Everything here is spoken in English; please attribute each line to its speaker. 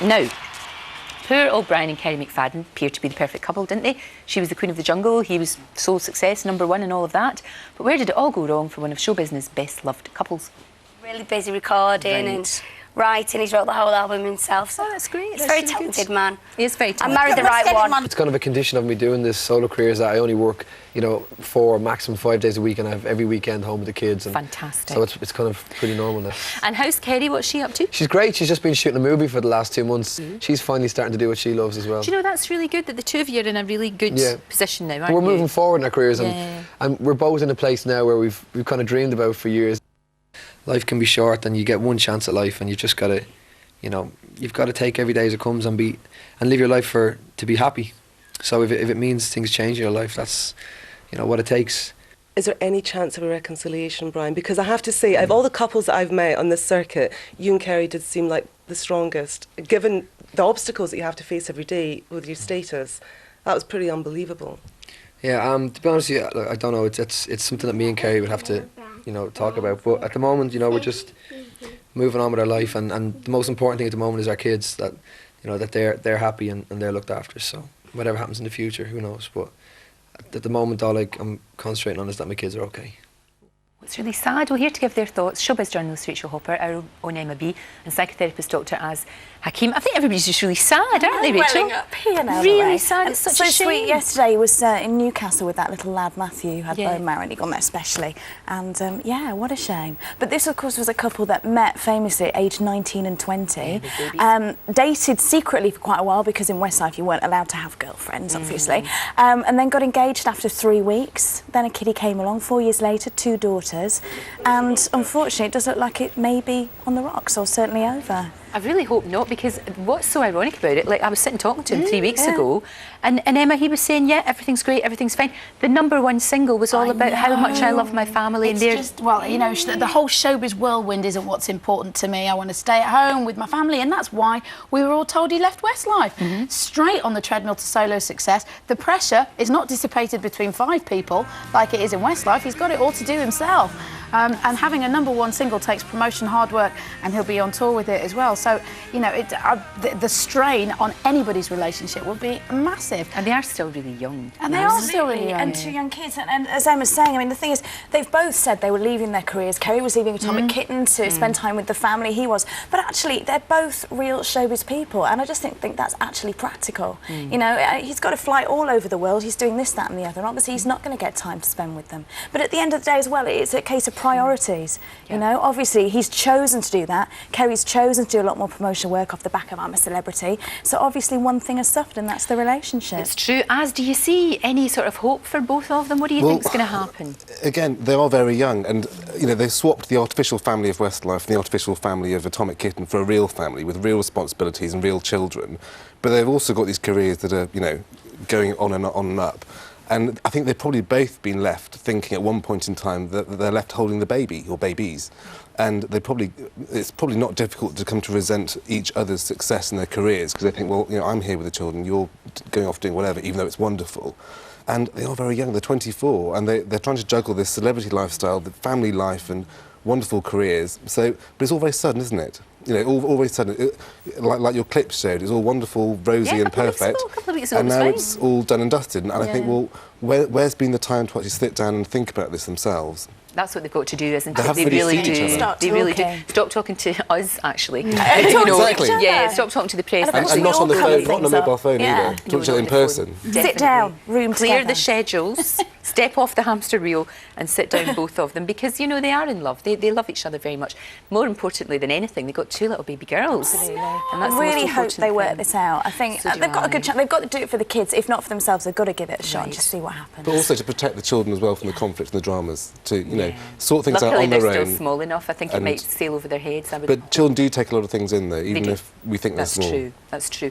Speaker 1: Now, poor old Brian and Kerry McFadden appeared to be the perfect couple, didn't they? She was the queen of the jungle, he was sole success, #1 and all of that. But where did it all go wrong for one of show business' best-loved couples?
Speaker 2: Really busy recording and writing. He's wrote the whole album himself. So
Speaker 1: that's great.
Speaker 2: He's a very talented man.
Speaker 1: He is very talented.
Speaker 2: I married the right one.
Speaker 3: It's kind of a condition of me doing this solo career is that I only work, you know, 4, maximum 5 days a week, and I have every weekend home with the kids. And
Speaker 1: fantastic.
Speaker 3: So it's kind of pretty normal now.
Speaker 1: And how's Kerry? What's she up to?
Speaker 3: She's great. She's just been shooting a movie for the last 2 months. She's finally starting to do what she loves as well.
Speaker 1: Do you know, that's really good that the two of you are in a really good position now, aren't you?
Speaker 3: We're moving forward in our careers, and we're both in a place now where we've kind of dreamed about for years. Life can be short, and you get one chance at life, and you just got to, you know, you've got to take every day as it comes and live your life to be happy. So if it means things change in your life, that's, you know, what it takes.
Speaker 4: Is there any chance of a reconciliation, Brian? Because I have to say, of all the couples that I've met on this circuit, you and Kerry did seem like the strongest. Given the obstacles that you have to face every day with your status, that was pretty unbelievable.
Speaker 3: Yeah, to be honest with you, I don't know. It's something that me and Kerry would have to, you know, talk about. But at the moment, you know, we're just moving on with our life, and the most important thing at the moment is our kids. That, you know, that they're happy and they're looked after. So whatever happens in the future, who knows? But at the moment, all I'm concentrating on is that my kids are okay.
Speaker 1: It's really sad. Well, here to give their thoughts, showbiz journalist Rachel Hopper, our own Emma B, and psychotherapist Dr. Az Hakim. I think everybody's just really sad, aren't they, Rachel?
Speaker 5: Up here now,
Speaker 1: really sad. It's such
Speaker 5: so
Speaker 1: a shame.
Speaker 5: Sweet. Yesterday he was in Newcastle with that little lad Matthew, who had bone marrow, and he got met especially. And yeah, what a shame. But this, of course, was a couple that met famously at age 19 and 20. Dated secretly for quite a while because in Westlife you weren't allowed to have girlfriends, obviously. And then got engaged after 3 weeks. Then a kiddie came along 4 years later, 2 daughters. And unfortunately, it does look like it may be on the rocks, or certainly over.
Speaker 1: I really hope not, because what's so ironic about it, like I was sitting talking to him 3 weeks ago, and Emma, he was saying, yeah, everything's great, everything's fine. The #1 single was all about how much I love my family.
Speaker 6: It's just, well, you know, the whole showbiz whirlwind isn't what's important to me. I want to stay at home with my family, and that's why we were all told he left Westlife. Straight on the treadmill to solo success. The pressure is not dissipated between 5 people like it is in Westlife. He's got it all to do himself. And having a #1 single takes promotion, hard work, and he'll be on tour with it as well. So, you know, the strain on anybody's relationship will be massive.
Speaker 1: And they are still really young.
Speaker 5: And they are still really young. And 2 young kids. And as Emma's saying, I mean, the thing is, they've both said they were leaving their careers. Kerry was leaving Atomic Kitten to spend time with the family. He was. But actually, they're both real showbiz people. And I just think that's actually practical. You know, he's got to fly all over the world. He's doing this, that, and the other. And obviously, he's not going to get time to spend with them. But at the end of the day as well, it's a case of priorities. You know, obviously he's chosen to do that. Kerry's chosen to do a lot more promotional work off the back of I'm a Celebrity. So obviously one thing has suffered, and that's the relationship.
Speaker 1: It's true. Az, do you see any sort of hope for both of them? What do you think is going to happen?
Speaker 7: Again, they are very young, and you know, they swapped the artificial family of Westlife and the artificial family of Atomic Kitten for a real family with real responsibilities and real children. But they've also got these careers that are, you know, going on and up. And I think they've probably both been left thinking at one point in time that they're left holding the baby or babies. And it's probably not difficult to come to resent each other's success in their careers, because they think, well, you know, I'm here with the children, you're going off doing whatever, even though it's wonderful. And they are very young, they're 24, and they're trying to juggle this celebrity lifestyle, the family life, and wonderful careers. So, but it's all very sudden, isn't it? You know, all very sudden, like your clips showed, it's all wonderful, rosy and perfect, and now it's all done and dusted. And I think, well, where's been the time to actually sit down and think about this themselves?
Speaker 1: That's what they've got to do, isn't
Speaker 7: it?
Speaker 1: They really do. They really do. Stop talking to us, actually. You know,
Speaker 7: exactly.
Speaker 1: Yeah, stop talking to the press.
Speaker 7: And not on the phone, not on a mobile phone either. Talk to each other in person.
Speaker 5: Sit down, room
Speaker 1: clear the schedules, step off the hamster wheel, and sit down, both of them, because you know they are in love. They love each other very much. More importantly than anything, they've got 2 little baby girls.
Speaker 5: Absolutely.
Speaker 1: And that's
Speaker 5: I really hope they work this out. I think they've got a good chance. They've got to do it for the kids. If not for themselves, they've got to give it a shot and just see what happens.
Speaker 7: But also to protect the children as well from the conflict and the dramas. To, you know, sort things out on their
Speaker 1: they're
Speaker 7: own.
Speaker 1: still small enough. I think it might sail over their heads.
Speaker 7: But children do take a lot of things in there, even if we think they're small.
Speaker 1: That's true. That's true.